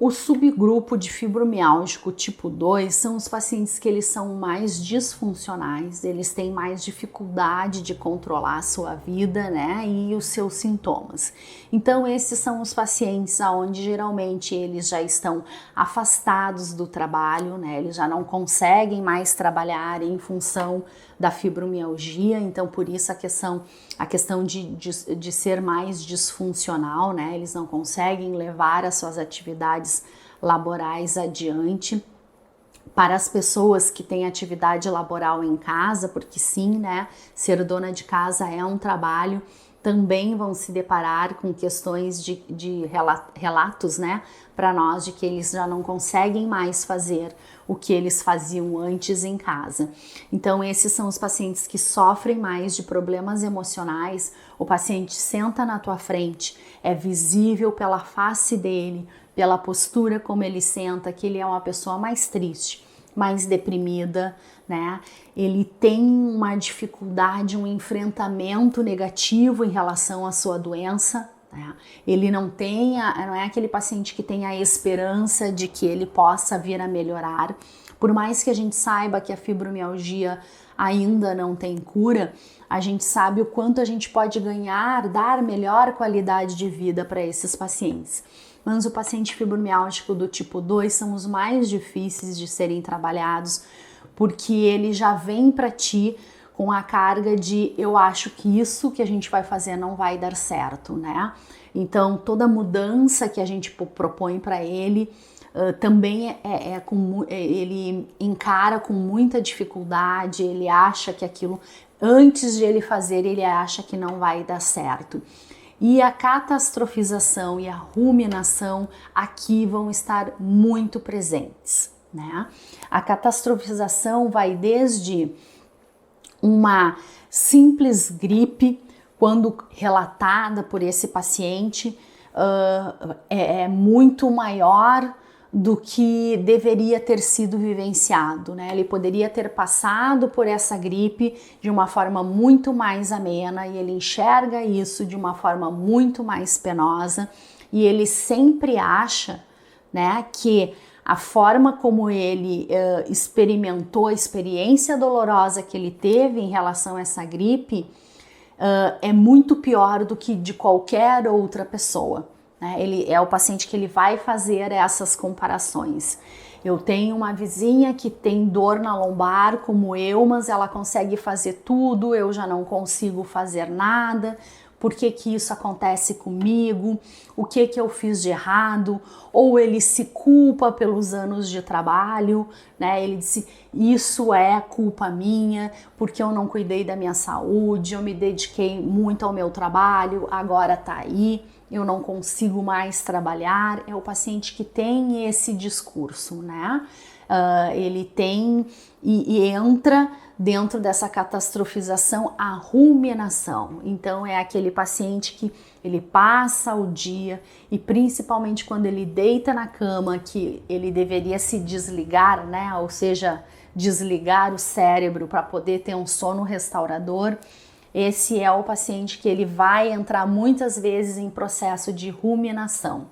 O subgrupo de fibromialgico tipo 2 são os pacientes que eles são mais disfuncionais, eles têm mais dificuldade de controlar a sua vida, né, e os seus sintomas. Então esses são os pacientes onde geralmente eles já estão afastados do trabalho, né, eles já não conseguem mais trabalhar em função da fibromialgia, então por isso a questão de ser mais disfuncional, né, eles não conseguem levar as suas atividades laborais adiante. Para as pessoas que têm atividade laboral em casa, porque sim, né, ser dona de casa é um trabalho, também vão se deparar com questões de relatos, né, para nós de que eles já não conseguem mais fazer o que eles faziam antes em casa. Então esses são os pacientes que sofrem mais de problemas emocionais. O paciente senta na tua frente, é visível pela face dele, pela postura como ele senta, que ele é uma pessoa mais triste, mais deprimida, né? Ele tem uma dificuldade, um enfrentamento negativo em relação à sua doença, né? Ele não é aquele paciente que tem a esperança de que ele possa vir a melhorar. Por mais que a gente saiba que a fibromialgia ainda não tem cura, a gente sabe o quanto a gente pode dar melhor qualidade de vida para esses pacientes. Mas o paciente fibromialgico do tipo 2 são os mais difíceis de serem trabalhados, porque ele já vem para ti com a carga de eu acho que isso que a gente vai fazer não vai dar certo, né? Então toda mudança que a gente propõe para ele também ele encara com muita dificuldade, ele acha que aquilo, antes de ele fazer, ele acha que não vai dar certo. E a catastrofização e a ruminação aqui vão estar muito presentes, né? A catastrofização vai desde uma simples gripe, quando relatada por esse paciente, é muito maior do que deveria ter sido vivenciado, né? Ele poderia ter passado por essa gripe de uma forma muito mais amena e ele enxerga isso de uma forma muito mais penosa e ele sempre acha, né, que a forma como ele experimentou, a experiência dolorosa que ele teve em relação a essa gripe é muito pior do que de qualquer outra pessoa. Ele é o paciente que ele vai fazer essas comparações. Eu tenho uma vizinha que tem dor na lombar como eu, mas ela consegue fazer tudo, eu já não consigo fazer nada. Por que que isso acontece comigo? O que que eu fiz de errado? Ou ele se culpa pelos anos de trabalho, né? Ele disse, isso é culpa minha, porque eu não cuidei da minha saúde, eu me dediquei muito ao meu trabalho, agora tá aí, eu não consigo mais trabalhar. É o paciente que tem esse discurso, né? Ele tem e entra dentro dessa catastrofização a ruminação. Então é aquele paciente que ele passa o dia e principalmente quando ele deita na cama, que ele deveria se desligar, né? Ou seja, desligar o cérebro para poder ter um sono restaurador. Esse é o paciente que ele vai entrar muitas vezes em processo de ruminação.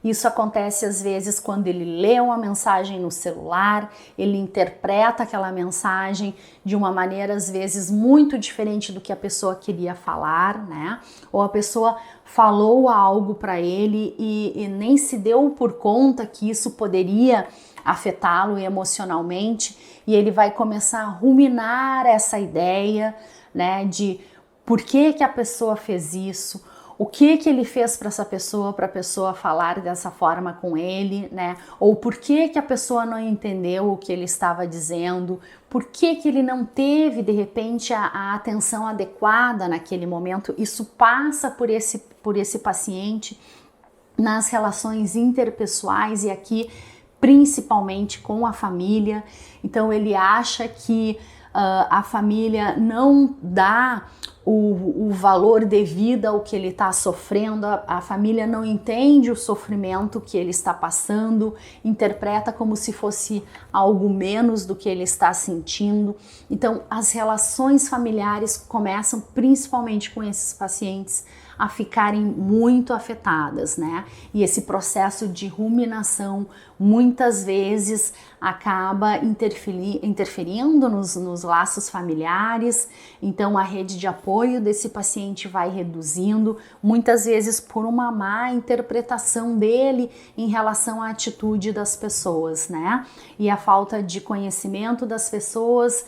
Isso acontece às vezes quando ele lê uma mensagem no celular, ele interpreta aquela mensagem de uma maneira às vezes muito diferente do que a pessoa queria falar, né? Ou a pessoa falou algo para ele e nem se deu por conta que isso poderia afetá-lo emocionalmente e ele vai começar a ruminar essa ideia, né, de por que que a pessoa fez isso, o que que ele fez para essa pessoa, para a pessoa falar dessa forma com ele, né? Ou por que que a pessoa não entendeu o que ele estava dizendo, por que que ele não teve, de repente, a atenção adequada naquele momento. Isso passa por esse paciente nas relações interpessoais e aqui principalmente com a família. Então ele acha que a família não dá o valor devido ao que ele está sofrendo, a família não entende o sofrimento que ele está passando, interpreta como se fosse algo menos do que ele está sentindo. Então, as relações familiares começam, principalmente com esses pacientes, a ficarem muito afetadas, né? E esse processo de ruminação muitas vezes acaba interferindo nos laços familiares. Então a rede de apoio desse paciente vai reduzindo, muitas vezes por uma má interpretação dele em relação à atitude das pessoas, né? E a falta de conhecimento das pessoas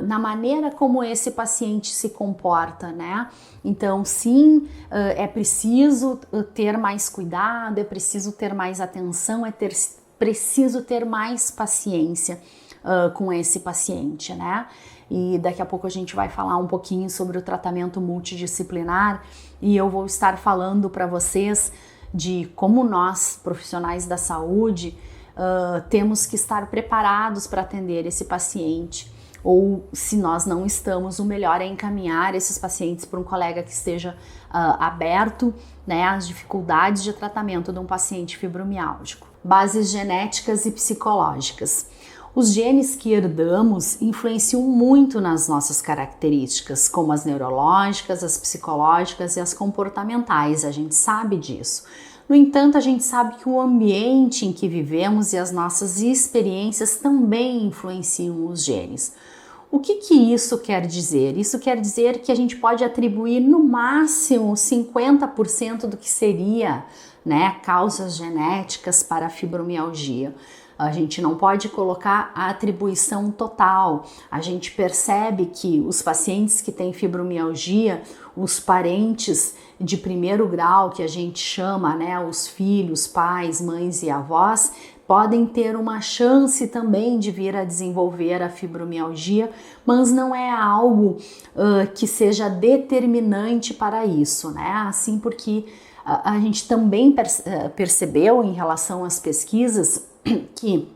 na maneira como esse paciente se comporta, né? Então sim, é preciso ter mais cuidado, é preciso ter mais atenção, preciso ter mais paciência com esse paciente, né? E daqui a pouco a gente vai falar um pouquinho sobre o tratamento multidisciplinar e eu vou estar falando para vocês de como nós, profissionais da saúde, temos que estar preparados para atender esse paciente, ou se nós não estamos, o melhor é encaminhar esses pacientes para um colega que esteja aberto, né, às dificuldades de tratamento de um paciente fibromialgico. Bases genéticas e psicológicas. Os genes que herdamos influenciam muito nas nossas características, como as neurológicas, as psicológicas e as comportamentais, a gente sabe disso. No entanto, a gente sabe que o ambiente em que vivemos e as nossas experiências também influenciam os genes. O que isso quer dizer? Isso quer dizer que a gente pode atribuir no máximo 50% do que seria, né, causas genéticas para a fibromialgia. A gente não pode colocar a atribuição total. A gente percebe que os pacientes que têm fibromialgia, os parentes de primeiro grau, que a gente chama, né, os filhos, pais, mães e avós, podem ter uma chance também de vir a desenvolver a fibromialgia, mas não é algo que seja determinante para isso, né? Assim, porque a gente também percebeu em relação às pesquisas que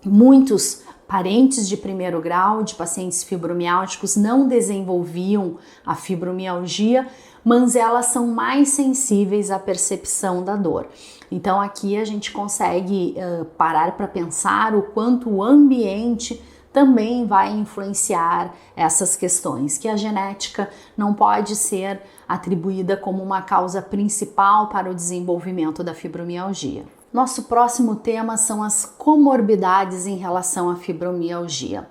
muitos parentes de primeiro grau de pacientes fibromialgicos não desenvolviam a fibromialgia, mas elas são mais sensíveis à percepção da dor. Então aqui a gente consegue parar para pensar o quanto o ambiente também vai influenciar essas questões, que a genética não pode ser atribuída como uma causa principal para o desenvolvimento da fibromialgia. Nosso próximo tema são as comorbidades em relação à fibromialgia.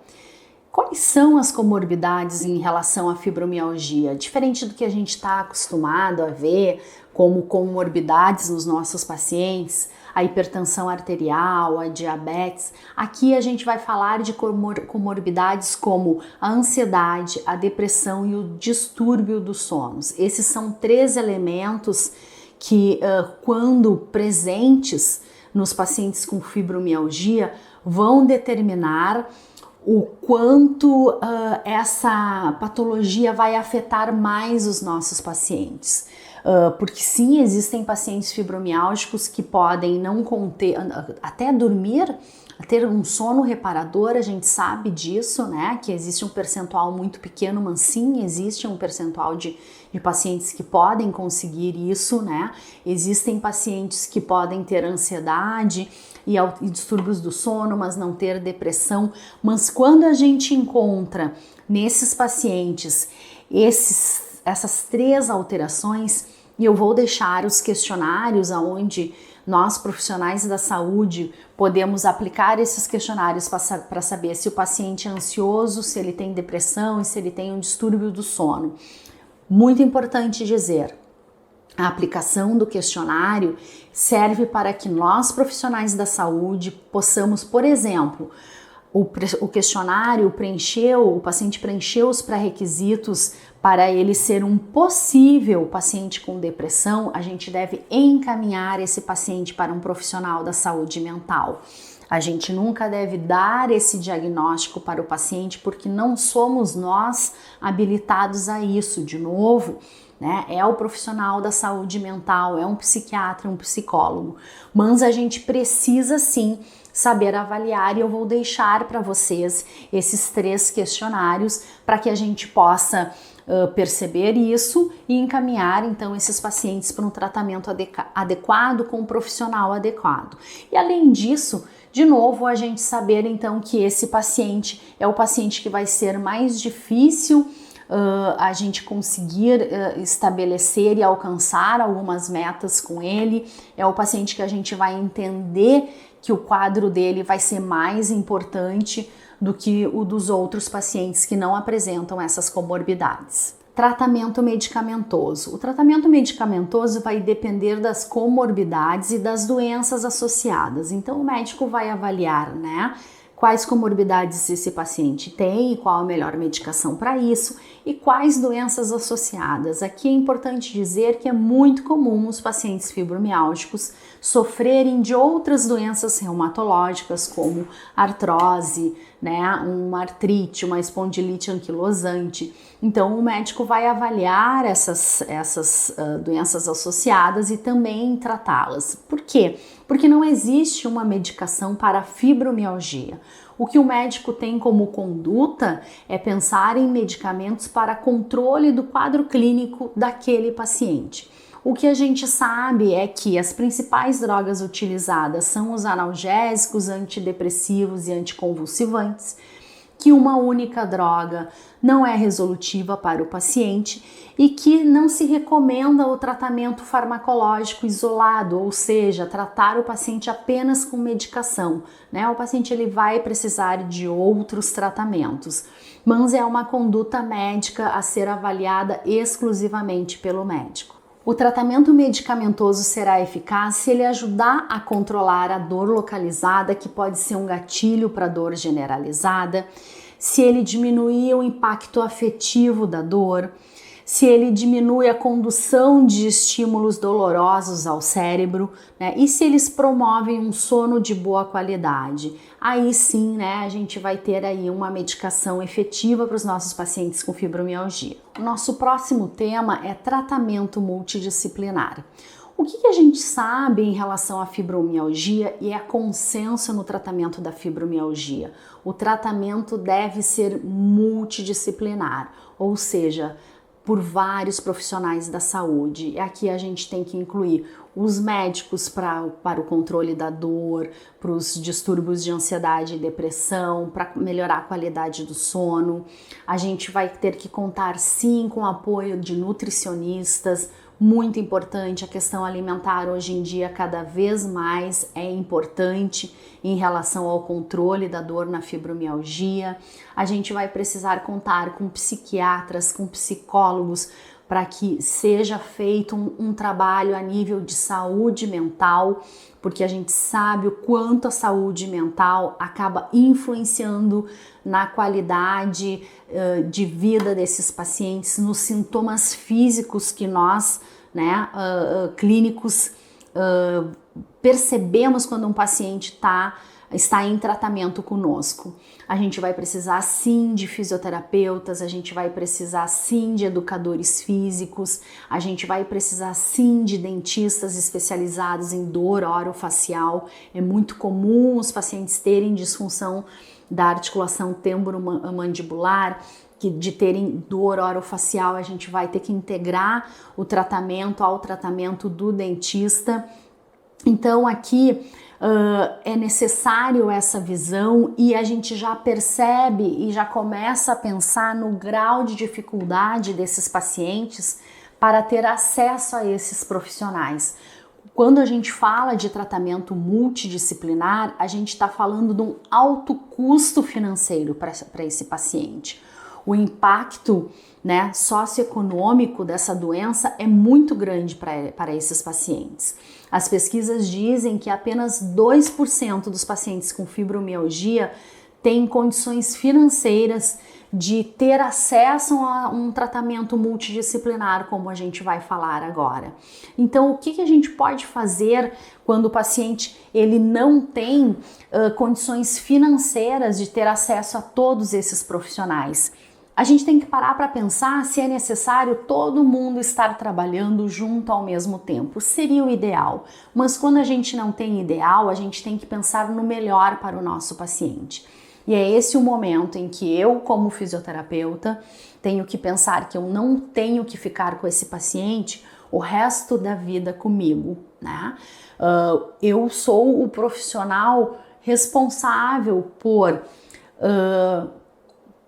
Quais são as comorbidades em relação à fibromialgia? Diferente do que a gente está acostumado a ver como comorbidades nos nossos pacientes, a hipertensão arterial, a diabetes, aqui a gente vai falar de comorbidades como a ansiedade, a depressão e o distúrbio dos sonos. Esses são 3 elementos que, quando presentes nos pacientes com fibromialgia, vão determinar o quanto essa patologia vai afetar mais os nossos pacientes. Porque sim, existem pacientes fibromialgicos que podem não conter, até dormir, ter um sono reparador, a gente sabe disso, né? Que existe um percentual muito pequeno, mas sim, existe um percentual de pacientes que podem conseguir isso, né? Existem pacientes que podem ter ansiedade e distúrbios do sono, mas não ter depressão. Mas quando a gente encontra nesses pacientes essas 3 alterações, e eu vou deixar os questionários onde nós, profissionais da saúde, podemos aplicar esses questionários para saber se o paciente é ansioso, se ele tem depressão e se ele tem um distúrbio do sono. Muito importante dizer, a aplicação do questionário serve para que nós, profissionais da saúde, possamos, por exemplo, o questionário o paciente preencheu os pré-requisitos para ele ser um possível paciente com depressão, a gente deve encaminhar esse paciente para um profissional da saúde mental. A gente nunca deve dar esse diagnóstico para o paciente porque não somos nós habilitados a isso. De novo, né? É o profissional da saúde mental, é um psiquiatra, um psicólogo. Mas a gente precisa sim saber avaliar, e eu vou deixar para vocês esses 3 questionários para que a gente possa perceber isso e encaminhar então esses pacientes para um tratamento adequado com um profissional adequado. E além disso, de novo, a gente saber então que esse paciente é o paciente que vai ser mais difícil a gente conseguir estabelecer e alcançar algumas metas com ele, é o paciente que a gente vai entender que o quadro dele vai ser mais importante do que o dos outros pacientes que não apresentam essas comorbidades. Tratamento medicamentoso. O tratamento medicamentoso vai depender das comorbidades e das doenças associadas. Então o médico vai avaliar, né, quais comorbidades esse paciente tem e qual a melhor medicação para isso e quais doenças associadas. Aqui é importante dizer que é muito comum os pacientes fibromialgicos sofrerem de outras doenças reumatológicas como artrose, né, uma artrite, uma espondilite anquilosante. Então o médico vai avaliar essas doenças associadas e também tratá-las. Por quê? Porque não existe uma medicação para a fibromialgia. O que o médico tem como conduta é pensar em medicamentos para controle do quadro clínico daquele paciente. O que a gente sabe é que as principais drogas utilizadas são os analgésicos, antidepressivos e anticonvulsivantes, que uma única droga não é resolutiva para o paciente e que não se recomenda o tratamento farmacológico isolado, ou seja, tratar o paciente apenas com medicação, né? O paciente ele vai precisar de outros tratamentos, mas é uma conduta médica a ser avaliada exclusivamente pelo médico. O tratamento medicamentoso será eficaz se ele ajudar a controlar a dor localizada, que pode ser um gatilho para dor generalizada, se ele diminuir o impacto afetivo da dor, se ele diminui a condução de estímulos dolorosos ao cérebro, né? E se eles promovem um sono de boa qualidade. Aí sim, né, a gente vai ter aí uma medicação efetiva para os nossos pacientes com fibromialgia. O nosso próximo tema é tratamento multidisciplinar. O que a gente sabe em relação à fibromialgia e é consenso no tratamento da fibromialgia? O tratamento deve ser multidisciplinar, ou seja, por vários profissionais da saúde. E aqui a gente tem que incluir os médicos para o controle da dor, para os distúrbios de ansiedade e depressão, para melhorar a qualidade do sono. A gente vai ter que contar sim com o apoio de nutricionistas. Muito importante, a questão alimentar hoje em dia cada vez mais é importante em relação ao controle da dor na fibromialgia. A gente vai precisar contar com psiquiatras, com psicólogos, para que seja feito um trabalho a nível de saúde mental, porque a gente sabe o quanto a saúde mental acaba influenciando na qualidade de vida desses pacientes, nos sintomas físicos que nós, né, clínicos, percebemos quando um paciente está em tratamento conosco. A gente vai precisar sim de fisioterapeutas, a gente vai precisar sim de educadores físicos, a gente vai precisar sim de dentistas especializados em dor orofacial. É muito comum os pacientes terem disfunção da articulação temporomandibular, que de terem dor orofacial, a gente vai ter que integrar o tratamento ao tratamento do dentista. Então aqui é necessário essa visão e a gente já percebe e já começa a pensar no grau de dificuldade desses pacientes para ter acesso a esses profissionais. Quando a gente fala de tratamento multidisciplinar, a gente está falando de um alto custo financeiro para esse paciente. O impacto, né, socioeconômico dessa doença é muito grande para esses pacientes. As pesquisas dizem que apenas 2% dos pacientes com fibromialgia têm condições financeiras de ter acesso a um tratamento multidisciplinar, como a gente vai falar agora. Então, o que a gente pode fazer quando o paciente ele não tem condições financeiras de ter acesso a todos esses profissionais? a gente tem que parar para pensar se é necessário todo mundo estar trabalhando junto ao mesmo tempo. Seria o ideal, mas quando a gente não tem ideal, a gente tem que pensar no melhor para o nosso paciente. E é esse o momento em que eu, como fisioterapeuta, tenho que pensar que eu não tenho que ficar com esse paciente o resto da vida comigo, né? Eu sou o profissional responsável por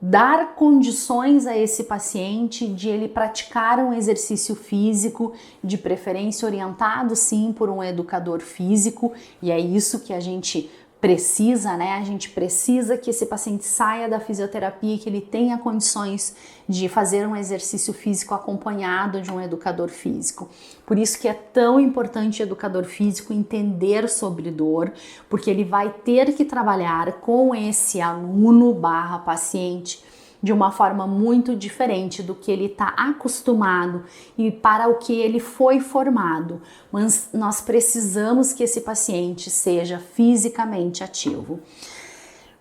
dar condições a esse paciente de ele praticar um exercício físico, de preferência orientado sim por um educador físico, e é isso que a gente precisa, né? A gente precisa que esse paciente saia da fisioterapia e que ele tenha condições de fazer um exercício físico acompanhado de um educador físico. Por isso que é tão importante o educador físico entender sobre dor, porque ele vai ter que trabalhar com esse aluno/paciente de uma forma muito diferente do que ele está acostumado e para o que ele foi formado. Mas nós precisamos que esse paciente seja fisicamente ativo.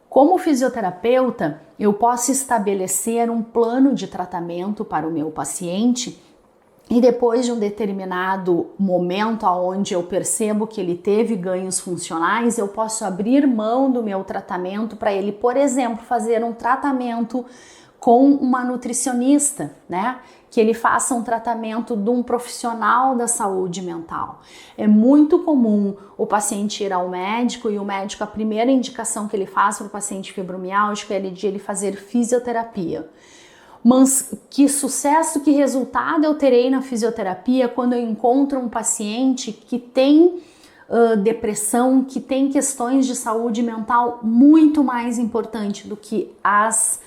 Como fisioterapeuta, eu posso estabelecer um plano de tratamento para o meu paciente e depois de um determinado momento onde eu percebo que ele teve ganhos funcionais, eu posso abrir mão do meu tratamento para ele, por exemplo, fazer um tratamento com uma nutricionista, né? Que ele faça um tratamento de um profissional da saúde mental. É muito comum o paciente ir ao médico e o médico, a primeira indicação que ele faz para o paciente fibromialgico é de ele fazer fisioterapia. Mas que sucesso, que resultado eu terei na fisioterapia quando eu encontro um paciente que tem depressão, que tem questões de saúde mental muito mais importante do que as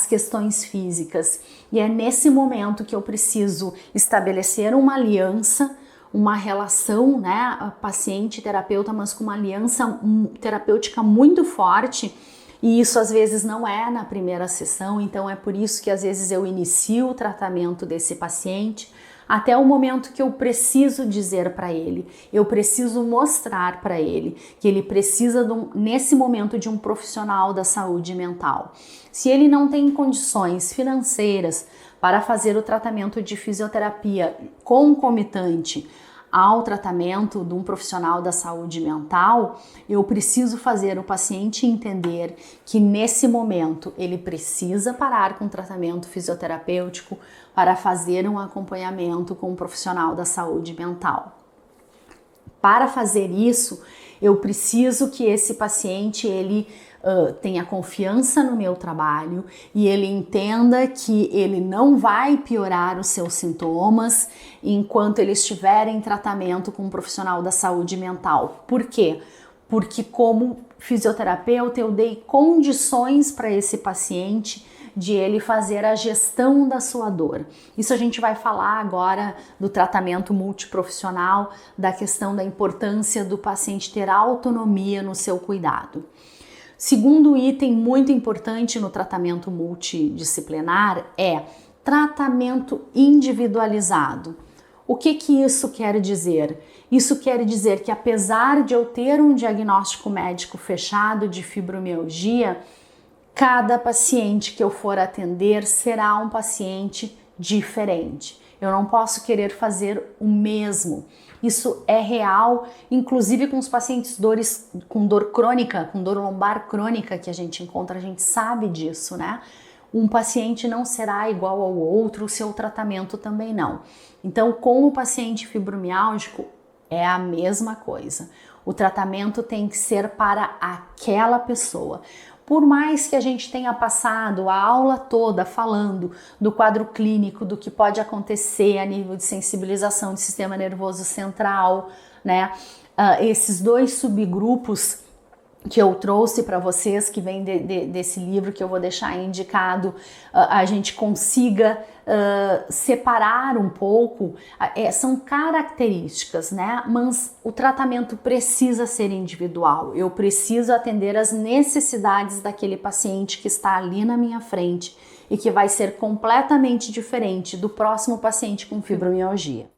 questões físicas. E é nesse momento que eu preciso estabelecer uma aliança, uma relação, né, paciente-terapeuta, mas com uma aliança terapêutica muito forte. E isso às vezes não é na primeira sessão, então é por isso que às vezes eu inicio o tratamento desse paciente até o momento que eu preciso dizer para ele, eu preciso mostrar para ele que ele precisa nesse momento de um profissional da saúde mental. Se ele não tem condições financeiras para fazer o tratamento de fisioterapia concomitante ao tratamento de um profissional da saúde mental, eu preciso fazer o paciente entender que nesse momento ele precisa parar com o tratamento fisioterapêutico para fazer um acompanhamento com um profissional da saúde mental. Para fazer isso, eu preciso que esse paciente tenha confiança no meu trabalho e ele entenda que ele não vai piorar os seus sintomas enquanto ele estiver em tratamento com um profissional da saúde mental. Por quê? Porque como fisioterapeuta eu dei condições para esse paciente de ele fazer a gestão da sua dor. Isso a gente vai falar agora do tratamento multiprofissional, da questão da importância do paciente ter autonomia no seu cuidado. Segundo item muito importante no tratamento multidisciplinar é tratamento individualizado. O que isso quer dizer? Isso quer dizer que apesar de eu ter um diagnóstico médico fechado de fibromialgia, cada paciente que eu for atender será um paciente diferente. Eu não posso querer fazer o mesmo. Isso é real, inclusive com os pacientes com dor crônica, com dor lombar crônica que a gente encontra, a gente sabe disso, né? Um paciente não será igual ao outro, o seu tratamento também não. Então, com o paciente fibromialgico, é a mesma coisa. O tratamento tem que ser para aquela pessoa. Por mais que a gente tenha passado a aula toda falando do quadro clínico, do que pode acontecer a nível de sensibilização do sistema nervoso central, né? Esses dois subgrupos que eu trouxe para vocês, que vem desse livro que eu vou deixar indicado, a gente consiga separar um pouco, são características, né? Mas o tratamento precisa ser individual, eu preciso atender às necessidades daquele paciente que está ali na minha frente e que vai ser completamente diferente do próximo paciente com fibromialgia.